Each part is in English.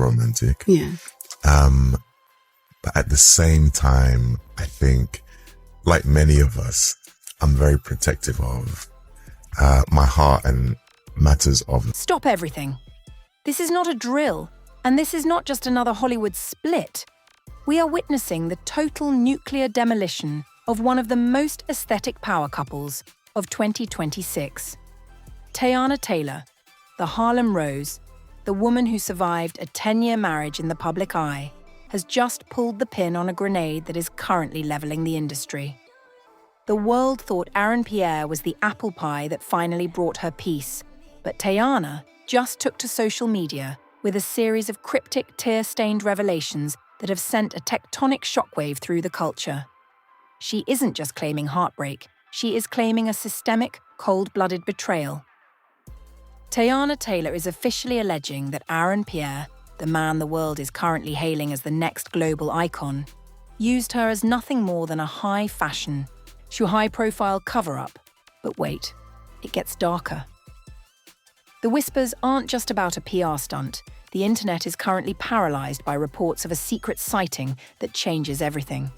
romantic. Yeah. But at the same time, I think, like many of us, I'm very protective of my heart and matters of... Stop everything. This is not a drill, and this is not just another Hollywood split. We are witnessing the total nuclear demolition of one of the most aesthetic power couples of 2026. Teyana Taylor, the Harlem Rose, the woman who survived a 10-year marriage in the public eye, has just pulled the pin on a grenade that is currently leveling the industry. The world thought Pierre was the apple pie that finally brought her peace, but Teyana just took to social media with a series of cryptic, tear-stained revelations that have sent a tectonic shockwave through the culture. She isn't just claiming heartbreak, she is claiming a systemic, cold-blooded betrayal. Teyana Taylor is officially alleging that Pierre, the man the world is currently hailing as the next global icon, used her as nothing more than a high-fashion, high-profile cover-up. But wait, it gets darker. The whispers aren't just about a PR stunt. The internet is currently paralyzed by reports of a secret sighting that changes everything.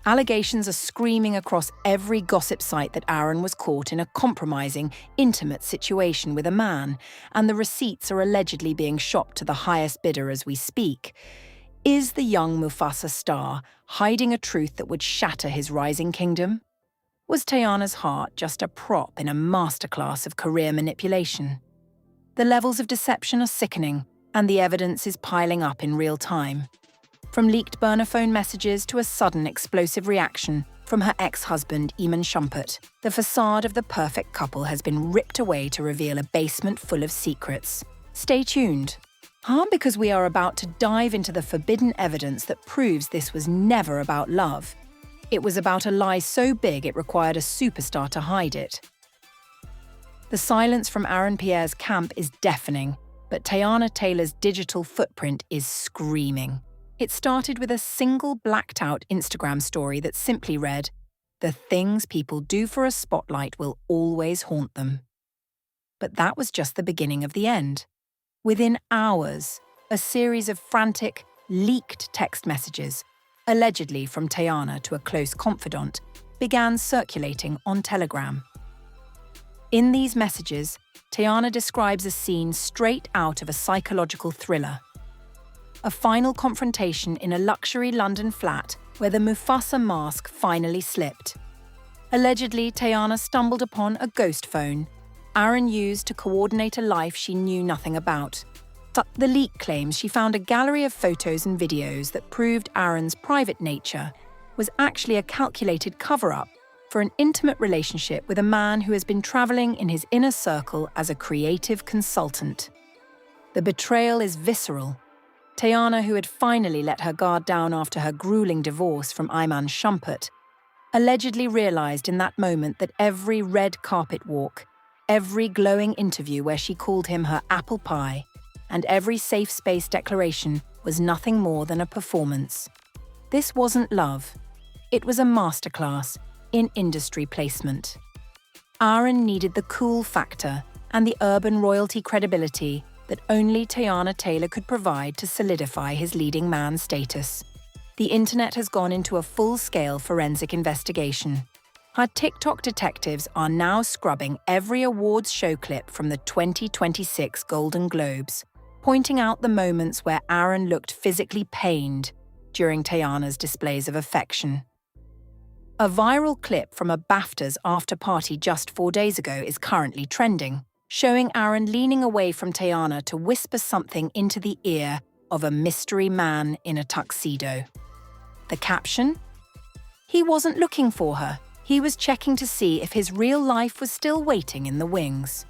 Allegations are screaming across every gossip site that Aaron was caught in a compromising, intimate situation with a man, and the receipts are allegedly being shopped to the highest bidder as we speak. Is the young Mufasa star hiding a truth that would shatter his rising kingdom? Was Teyana's heart just a prop in a masterclass of career manipulation? The levels of deception are sickening, and the evidence is piling up in real time. From leaked burner phone messages to a sudden explosive reaction from her ex-husband, Iman Shumpert, the facade of the perfect couple has been ripped away to reveal a basement full of secrets. Stay tuned. Because we are about to dive into the forbidden evidence that proves this was never about love. It was about a lie so big it required a superstar to hide it. The silence from Pierre's camp is deafening, but Teyana Taylor's digital footprint is screaming. It started with a single blacked-out Instagram story that simply read, "The things people do for a spotlight will always haunt them." But that was just the beginning of the end. Within hours, a series of frantic, leaked text messages, allegedly from Teyana to a close confidant, began circulating on Telegram. In these messages, Teyana describes a scene straight out of a psychological thriller. A final confrontation in a luxury London flat where the Mufasa mask finally slipped. Allegedly, Teyana stumbled upon a ghost phone Aaron used to coordinate a life she knew nothing about. The leak claims she found a gallery of photos and videos that proved Aaron's private nature was actually a calculated cover-up for an intimate relationship with a man who has been traveling in his inner circle as a creative consultant. The betrayal is visceral. Teyana, who had finally let her guard down after her grueling divorce from Iman Shumpert, allegedly realized in that moment that every red carpet walk, every glowing interview where she called him her apple pie, and every safe space declaration was nothing more than a performance. This wasn't love. It was a masterclass in industry placement. Aaron needed the cool factor and the urban royalty credibility that only Teyana Taylor could provide to solidify his leading man status. The internet has gone into a full-scale forensic investigation. Our TikTok detectives are now scrubbing every awards show clip from the 2026 Golden Globes, pointing out the moments where Aaron looked physically pained during Teyana's displays of affection. A viral clip from a BAFTAs after-party just 4 days ago is currently trending, showing Aaron leaning away from Teyana to whisper something into the ear of a mystery man in a tuxedo. The caption? He wasn't looking for her. He was checking to see if his real life was still waiting in the wings.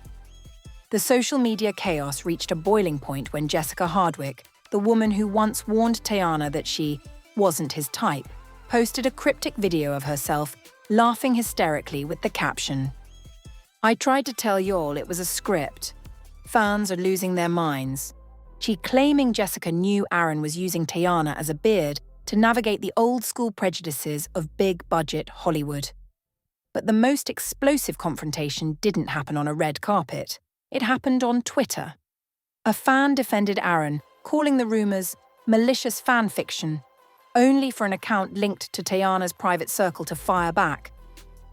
The social media chaos reached a boiling point when Jessica Hardwick, the woman who once warned Teyana that she wasn't his type, posted a cryptic video of herself laughing hysterically with the caption, "I tried to tell y'all it was a script. Fans are losing their minds." She claiming Jessica knew Aaron was using Teyana as a beard to navigate the old-school prejudices of big-budget Hollywood. But the most explosive confrontation didn't happen on a red carpet. It happened on Twitter. A fan defended Aaron calling the rumors malicious fan fiction, only for an account linked to Teyana's private circle to fire back.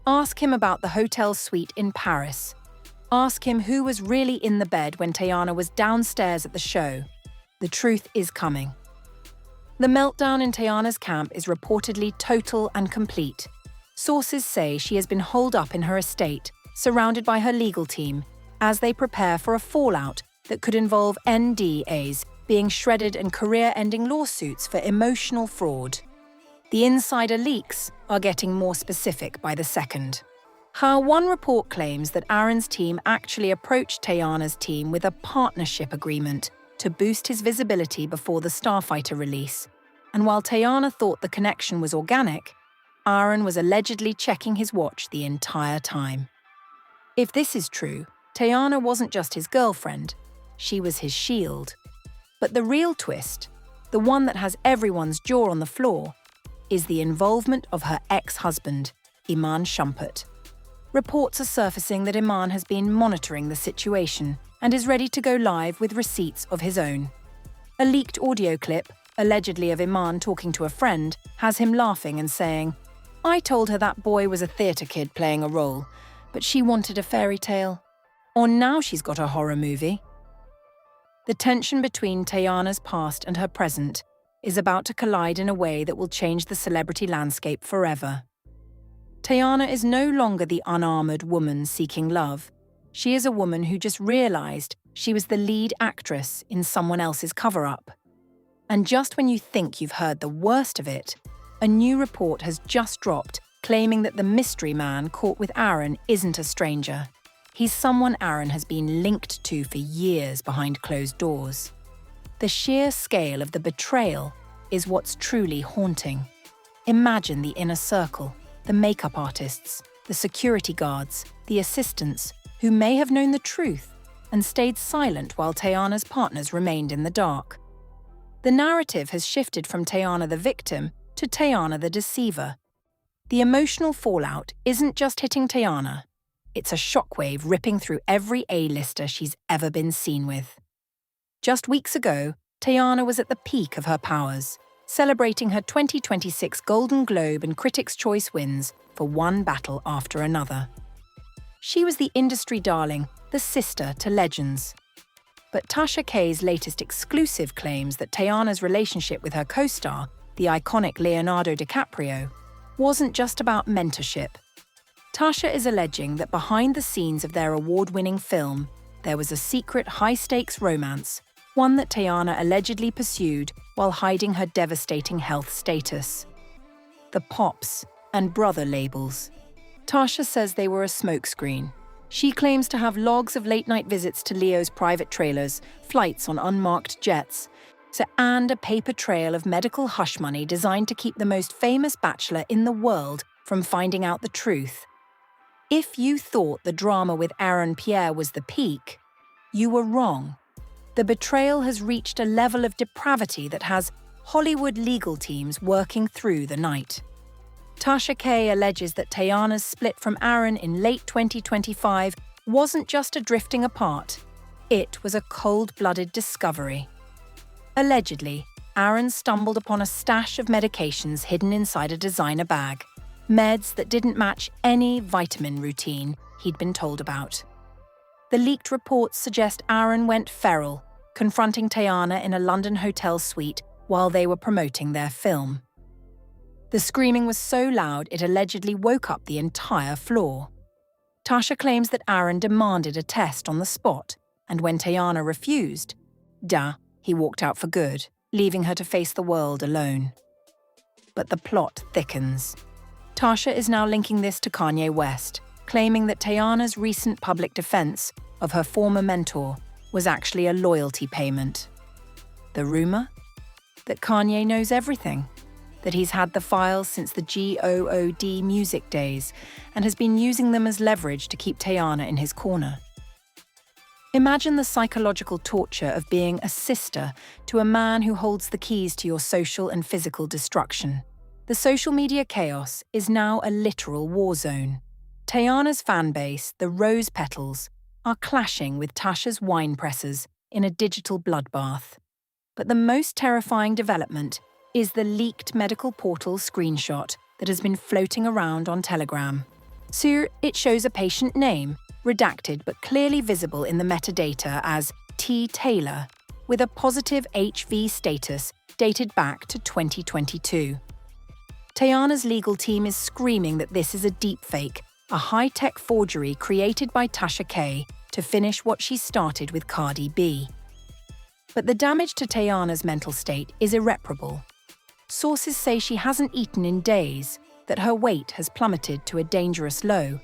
Ask him about the hotel suite in Paris. Ask him who was really in the bed when Teyana was downstairs at the show. The truth is coming. The meltdown in Teyana's camp is reportedly total and complete. Sources say she has been holed up in her estate, surrounded by her legal team, as they prepare for a fallout that could involve NDAs being shredded and career-ending lawsuits for emotional fraud. The insider leaks are getting more specific by the second. One report claims that Aaron's team actually approached Teyana's team with a partnership agreement to boost his visibility before the Starfighter release, and while Teyana thought the connection was organic, Aaron was allegedly checking his watch the entire time. If this is true, Teyana wasn't just his girlfriend, she was his shield. But the real twist, the one that has everyone's jaw on the floor, is the involvement of her ex-husband, Iman Shumpert. Reports are surfacing that Iman has been monitoring the situation and is ready to go live with receipts of his own. A leaked audio clip, allegedly of Iman talking to a friend, has him laughing and saying, "I told her that boy was a theatre kid playing a role, but she wanted a fairy tale. Or now she's got a horror movie." The tension between Teyana's past and her present is about to collide in a way that will change the celebrity landscape forever. Teyana is no longer the unarmored woman seeking love. She is a woman who just realized she was the lead actress in someone else's cover-up. And just when you think you've heard the worst of it, a new report has just dropped claiming that the mystery man caught with Aaron isn't a stranger. He's someone Aaron has been linked to for years behind closed doors. The sheer scale of the betrayal is what's truly haunting. Imagine the inner circle, the makeup artists, the security guards, the assistants, who may have known the truth and stayed silent while Teyana's partners remained in the dark. The narrative has shifted from Teyana the victim to Teyana the deceiver. The emotional fallout isn't just hitting Teyana. It's a shockwave ripping through every A-lister she's ever been seen with. Just weeks ago, Teyana was at the peak of her powers, celebrating her 2026 Golden Globe and Critics' Choice wins for one battle after another. She was the industry darling, the sister to legends. But Tasha K's latest exclusive claims that Teyana's relationship with her co-star, the iconic Leonardo DiCaprio, wasn't just about mentorship. Tasha is alleging that behind the scenes of their award-winning film, there was a secret high-stakes romance, one that Teyana allegedly pursued while hiding her devastating health status. The Pops and Brother labels. Tasha says they were a smokescreen. She claims to have logs of late-night visits to Leo's private trailers, flights on unmarked jets, and a paper trail of medical hush money designed to keep the most famous bachelor in the world from finding out the truth. If you thought the drama with Aaron Pierre was the peak, you were wrong. The betrayal has reached a level of depravity that has Hollywood legal teams working through the night. Tasha K alleges that Teyana's split from Aaron in late 2025 wasn't just a drifting apart, it was a cold-blooded discovery. Allegedly, Aaron stumbled upon a stash of medications hidden inside a designer bag, meds that didn't match any vitamin routine he'd been told about. The leaked reports suggest Aaron went feral, confronting Teyana in a London hotel suite while they were promoting their film. The screaming was so loud it allegedly woke up the entire floor. Tasha claims that Aaron demanded a test on the spot, and when Teyana refused, he walked out for good, leaving her to face the world alone. But the plot thickens. Tasha is now linking this to Kanye West, claiming that Teyana's recent public defense of her former mentor was actually a loyalty payment. The rumor? That Kanye knows everything. That he's had the files since the GOOD music days and has been using them as leverage to keep Teyana in his corner. Imagine the psychological torture of being a sister to a man who holds the keys to your social and physical destruction. The social media chaos is now a literal war zone. Teyana's fanbase, the Rose Petals, are clashing with Tasha's wine presses in a digital bloodbath. But the most terrifying development is the leaked medical portal screenshot that has been floating around on Telegram. So it shows a patient name, redacted but clearly visible in the metadata as T. Taylor, with a positive HV status dated back to 2022. Teyana's legal team is screaming that this is a deepfake, a high-tech forgery created by Tasha K to finish what she started with Cardi B. But the damage to Teyana's mental state is irreparable. Sources say she hasn't eaten in days, that her weight has plummeted to a dangerous low,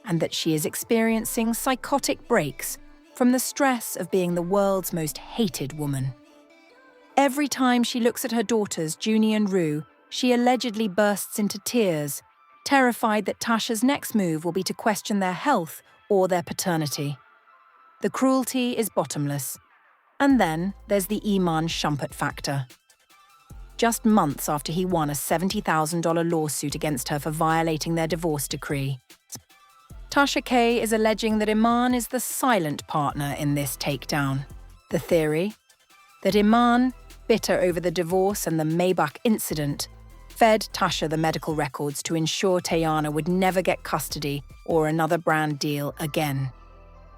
and that she is experiencing psychotic breaks from the stress of being the world's most hated woman. Every time she looks at her daughters, Junie and Rue, she allegedly bursts into tears, terrified that Tasha's next move will be to question their health or their paternity. The cruelty is bottomless. And then there's the Iman Shumpert factor. Just months after he won a $70,000 lawsuit against her for violating their divorce decree, Tasha K is alleging that Iman is the silent partner in this takedown. The theory? That Iman, bitter over the divorce and the Maybach incident, fed Tasha the medical records to ensure Teyana would never get custody or another brand deal again.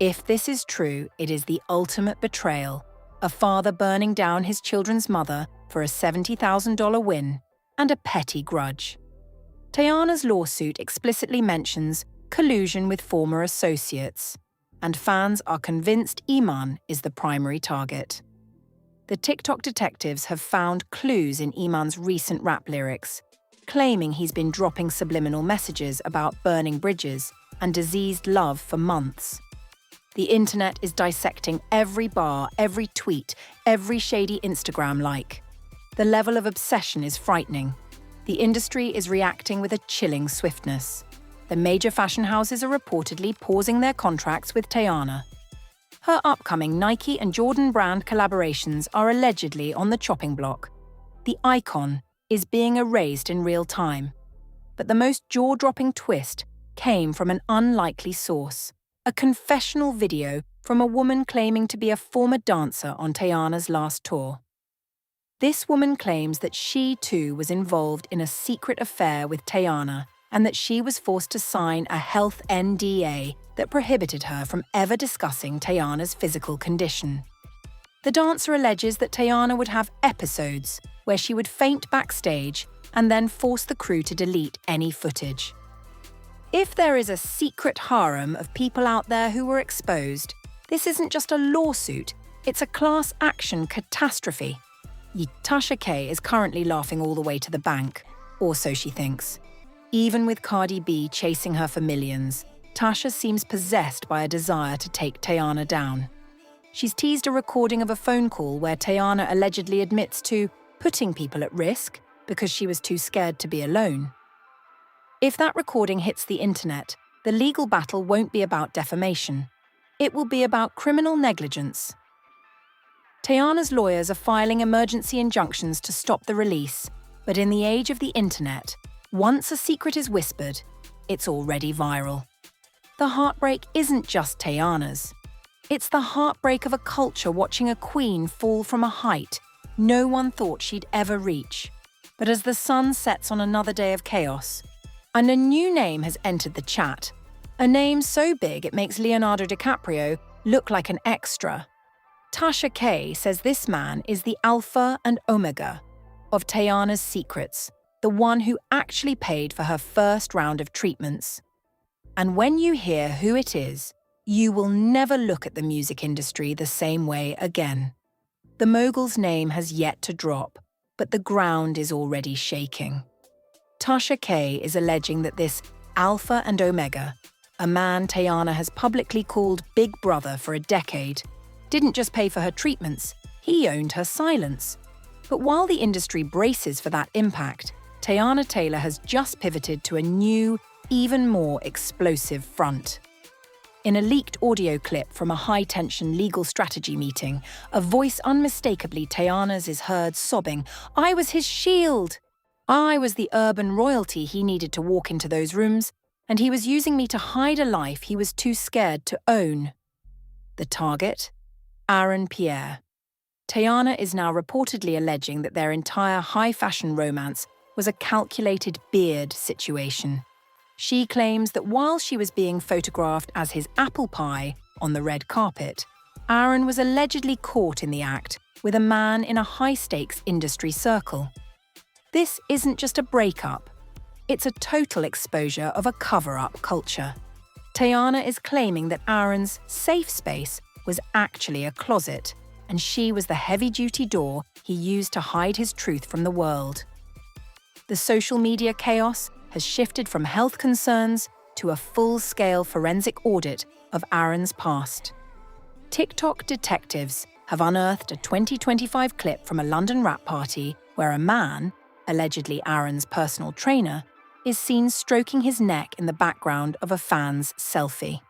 If this is true, it is the ultimate betrayal, a father burning down his children's mother for a $70,000 win and a petty grudge. Teyana's lawsuit explicitly mentions collusion with former associates, and fans are convinced Iman is the primary target. The TikTok detectives have found clues in Iman's recent rap lyrics, claiming he's been dropping subliminal messages about burning bridges and diseased love for months. The internet is dissecting every bar, every tweet, every shady Instagram like. The level of obsession is frightening. The industry is reacting with a chilling swiftness. The major fashion houses are reportedly pausing their contracts with Teyana. Her upcoming Nike and Jordan brand collaborations are allegedly on the chopping block. The icon is being erased in real time. But the most jaw-dropping twist came from an unlikely source, a confessional video from a woman claiming to be a former dancer on Teyana's last tour. This woman claims that she too was involved in a secret affair with Teyana and that she was forced to sign a health NDA that prohibited her from ever discussing Teyana's physical condition. The dancer alleges that Teyana would have episodes where she would faint backstage and then force the crew to delete any footage. If there is a secret harem of people out there who were exposed, this isn't just a lawsuit, it's a class action catastrophe. Tasha K is currently laughing all the way to the bank, or so she thinks. Even with Cardi B chasing her for millions, Tasha seems possessed by a desire to take Teyana down. She's teased a recording of a phone call where Teyana allegedly admits to putting people at risk because she was too scared to be alone. If that recording hits the internet, the legal battle won't be about defamation. It will be about criminal negligence. Teyana's lawyers are filing emergency injunctions to stop the release, but in the age of the internet, once a secret is whispered, it's already viral. The heartbreak isn't just Teyana's. It's the heartbreak of a culture watching a queen fall from a height no one thought she'd ever reach. But as the sun sets on another day of chaos, and a new name has entered the chat, a name so big it makes Leonardo DiCaprio look like an extra. Tasha K says this man is the alpha and omega of Teyana's secrets, the one who actually paid for her first round of treatments. And when you hear who it is, you will never look at the music industry the same way again. The mogul's name has yet to drop, but the ground is already shaking. Tasha K is alleging that this alpha and omega, a man Teyana has publicly called Big Brother for a decade, didn't just pay for her treatments, he owned her silence. But while the industry braces for that impact, Teyana Taylor has just pivoted to a new, even more explosive front. In a leaked audio clip from a high-tension legal strategy meeting, a voice unmistakably Teyana's is heard sobbing, "I was his shield! I was the urban royalty he needed to walk into those rooms, and he was using me to hide a life he was too scared to own." The target? Pierre. Teyana is now reportedly alleging that their entire high-fashion romance was a calculated beard situation. She claims that while she was being photographed as his apple pie on the red carpet, Aaron was allegedly caught in the act with a man in a high-stakes industry circle. This isn't just a breakup, it's a total exposure of a cover-up culture. Teyana is claiming that Aaron's safe space was actually a closet, and she was the heavy-duty door he used to hide his truth from the world. The social media chaos has shifted from health concerns to a full-scale forensic audit of Aaron's past. TikTok detectives have unearthed a 2025 clip from a London rap party where a man, allegedly Aaron's personal trainer, is seen stroking his neck in the background of a fan's selfie.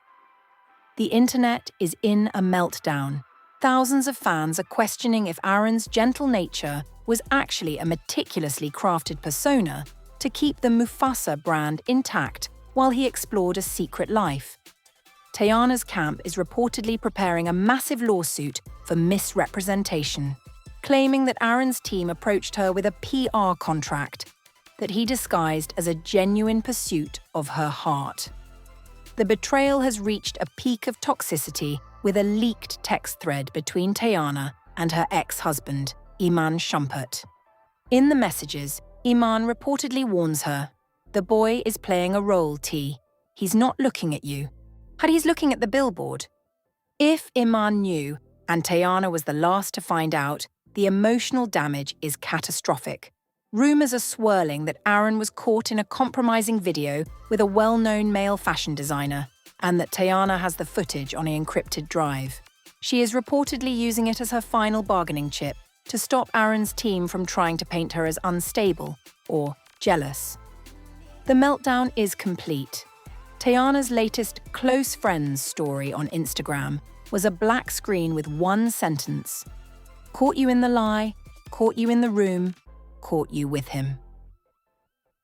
The internet is in a meltdown. Thousands of fans are questioning if Aaron's gentle nature was actually a meticulously crafted persona to keep the Mufasa brand intact while he explored a secret life. Teyana's camp is reportedly preparing a massive lawsuit for misrepresentation, claiming that Aaron's team approached her with a PR contract that he disguised as a genuine pursuit of her heart. The betrayal has reached a peak of toxicity with a leaked text thread between Teyana and her ex-husband, Iman Shumpert. In the messages, Iman reportedly warns her, "The boy is playing a role, T. He's not looking at you. But he's looking at the billboard." If Iman knew, and Teyana was the last to find out, the emotional damage is catastrophic. Rumors are swirling that Aaron was caught in a compromising video with a well-known male fashion designer, and that Teyana has the footage on an encrypted drive. She is reportedly using it as her final bargaining chip to stop Aaron's team from trying to paint her as unstable or jealous. The meltdown is complete. Teyana's latest close friends story on Instagram was a black screen with one sentence: "Caught you in the lie, caught you in the room, caught you with him."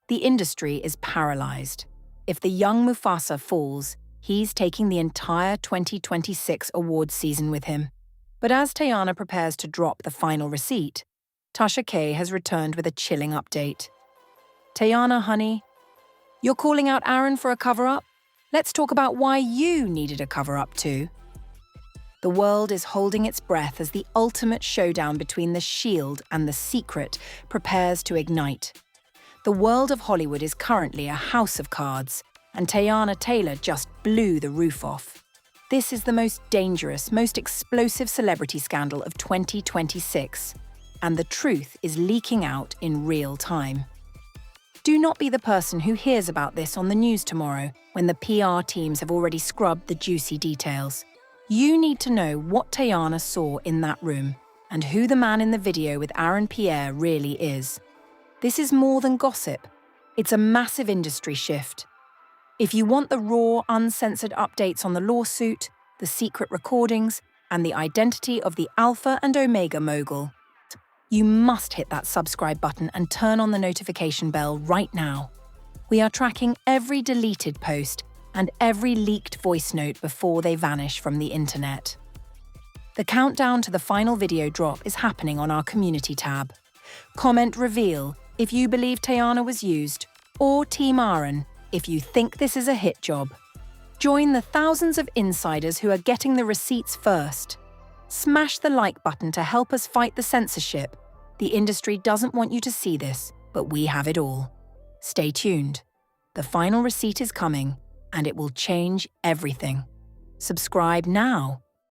The industry is paralyzed. If the young Mufasa falls, he's taking the entire 2026 awards season with him. But as Teyana prepares to drop the final receipt, Tasha K has returned with a chilling update. "Teyana, honey, you're calling out Aaron for a cover-up? Let's talk about why you needed a cover-up too." The world is holding its breath as the ultimate showdown between The Shield and The Secret prepares to ignite. The world of Hollywood is currently a house of cards, and Teyana Taylor just blew the roof off. This is the most dangerous, most explosive celebrity scandal of 2026, and the truth is leaking out in real time. Do not be the person who hears about this on the news tomorrow when the PR teams have already scrubbed the juicy details. You need to know what Teyana saw in that room and who the man in the video with Aaron Pierre really is. This is more than gossip. It's a massive industry shift. If you want the raw, uncensored updates on the lawsuit, the secret recordings, and the identity of the Alpha and Omega mogul, you must hit that subscribe button and turn on the notification bell right now. We are tracking every deleted post and every leaked voice note before they vanish from the internet. The countdown to the final video drop is happening on our community tab. Comment reveal if you believe Teyana was used, or Team Aaron if you think this is a hit job. Join the thousands of insiders who are getting the receipts first. Smash the like button to help us fight the censorship. The industry doesn't want you to see this, but we have it all. Stay tuned. The final receipt is coming, and it will change everything. Subscribe now